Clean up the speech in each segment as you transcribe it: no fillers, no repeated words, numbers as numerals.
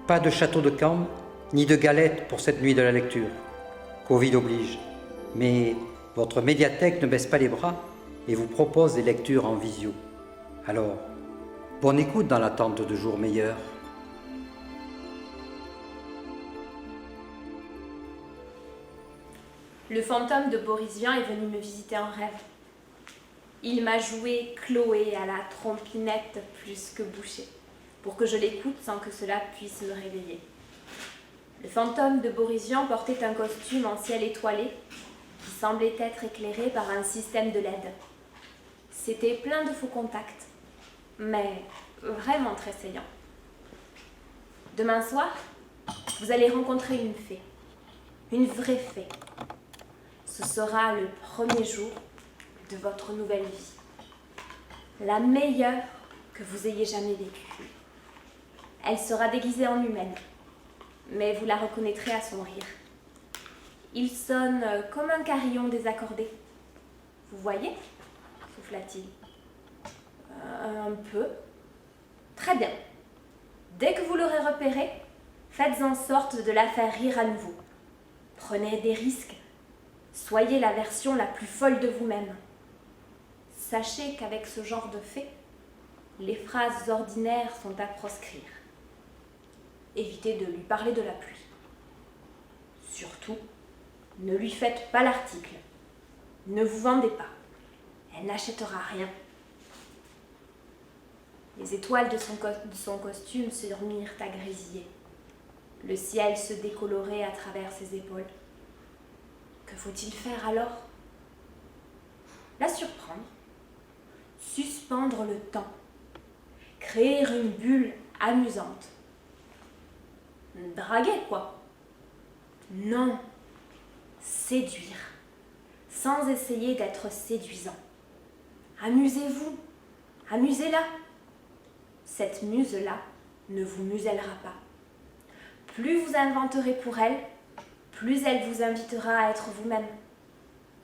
Pas de château de Cambre, ni de galettes pour cette nuit de la lecture. Covid oblige. Mais votre médiathèque ne baisse pas les bras et vous propose des lectures en visio. Alors, bonne écoute dans l'attente de jours meilleurs. Le fantôme de Boris Vian est venu me visiter en rêve. Il m'a joué Chloé à la trompinette plus que Boucher, pour que je l'écoute sans que cela puisse me réveiller. Le fantôme de Boris Vian portait un costume en ciel étoilé qui semblait être éclairé par un système de LED. C'était plein de faux contacts, mais vraiment très saillant. Demain soir, vous allez rencontrer une fée, une vraie fée. Ce sera le premier jour de votre nouvelle vie, la meilleure que vous ayez jamais vécue. Elle sera déguisée en humaine, mais vous la reconnaîtrez à son rire. Il sonne comme un carillon désaccordé. Vous voyez ? Souffla-t-il. Un peu. Très bien. Dès que vous l'aurez repérée, faites en sorte de la faire rire à nouveau. Prenez des risques. Soyez la version la plus folle de vous-même. Sachez qu'avec ce genre de fée, les phrases ordinaires sont à proscrire. Évitez de lui parler de la pluie. Surtout, ne lui faites pas l'article. Ne vous vendez pas. Elle n'achètera rien. Les étoiles de son costume se remirent à grésiller. Le ciel se décolorait à travers ses épaules. Que faut-il faire alors ? La surprendre, suspendre le temps, créer une bulle amusante. Draguer, quoi. Non, séduire, sans essayer d'être séduisant. Amusez-vous, amusez-la. Cette muse-là ne vous musellera pas. Plus vous inventerez pour elle, plus elle vous invitera à être vous-même.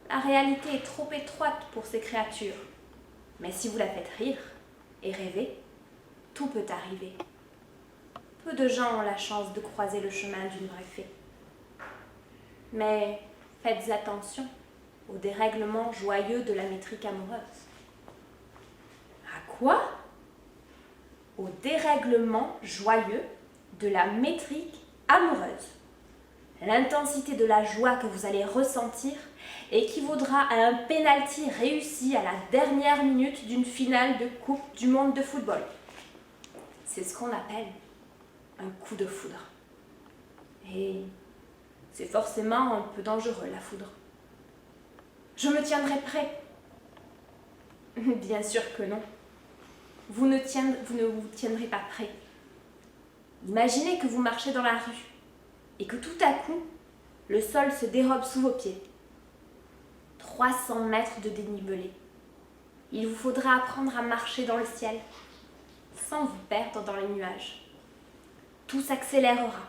La réalité est trop étroite pour ces créatures. Mais si vous la faites rire et rêver, tout peut arriver. Peu de gens ont la chance de croiser le chemin d'une vraie fée. Mais faites attention au dérèglement joyeux de la métrique amoureuse. À quoi ? Au dérèglement joyeux de la métrique amoureuse. L'intensité de la joie que vous allez ressentir équivaudra à un penalty réussi à la dernière minute d'une finale de Coupe du monde de football. C'est ce qu'on appelle un coup de foudre. Et c'est forcément un peu dangereux, la foudre. Je me tiendrai prêt. Bien sûr que non. Vous ne vous tiendrez pas prêt. Imaginez que vous marchez dans la rue et que tout à coup, le sol se dérobe sous vos pieds. 300 mètres de dénivelé. Il vous faudra apprendre à marcher dans le ciel, sans vous perdre dans les nuages. Tout s'accélérera,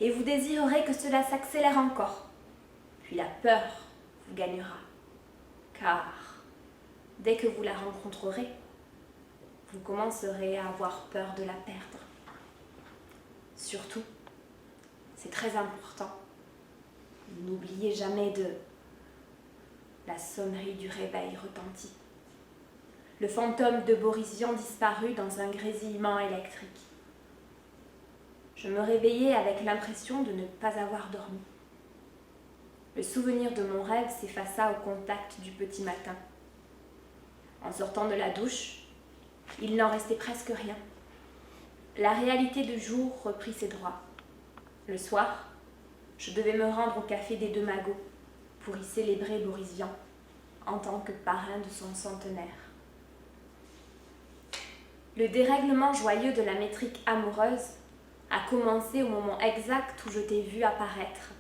et vous désirerez que cela s'accélère encore. Puis la peur vous gagnera, car dès que vous la rencontrerez, vous commencerez à avoir peur de la perdre. Surtout, c'est très important, n'oubliez jamais de... La sonnerie du réveil retentit. Le fantôme de Boris Vian disparut dans un grésillement électrique. Je me réveillai avec l'impression de ne pas avoir dormi. Le souvenir de mon rêve s'effaça au contact du petit matin. En sortant de la douche, il n'en restait presque rien. La réalité du jour reprit ses droits. Le soir, je devais me rendre au café des Deux Magots pour y célébrer Boris Vian en tant que parrain de son centenaire. Le dérèglement joyeux de la métrique amoureuse a commencé au moment exact où je t'ai vu apparaître,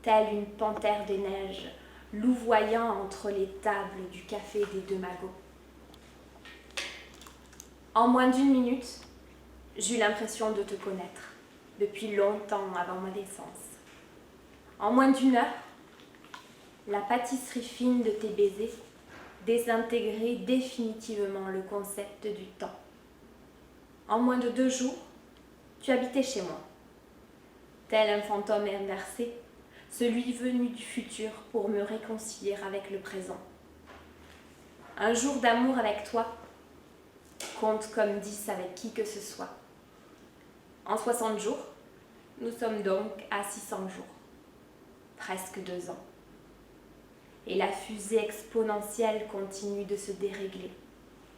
telle une panthère des neiges, louvoyant entre les tables du café des Deux Magots. En moins d'1 minute, j'eus l'impression de te connaître, depuis longtemps avant ma naissance. En moins d'1 heure, la pâtisserie fine de tes baisers désintégrait définitivement le concept du temps. En moins de 2 jours, tu habitais chez moi. Tel un fantôme inversé, celui venu du futur pour me réconcilier avec le présent. Un jour d'amour avec toi compte comme 10 avec qui que ce soit. En 60 jours, nous sommes donc à 600 jours, presque 2 ans. Et la fusée exponentielle continue de se dérégler,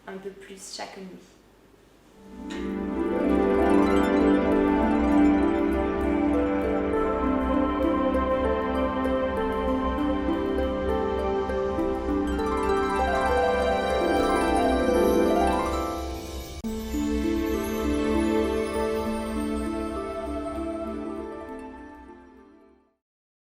un peu plus chaque nuit.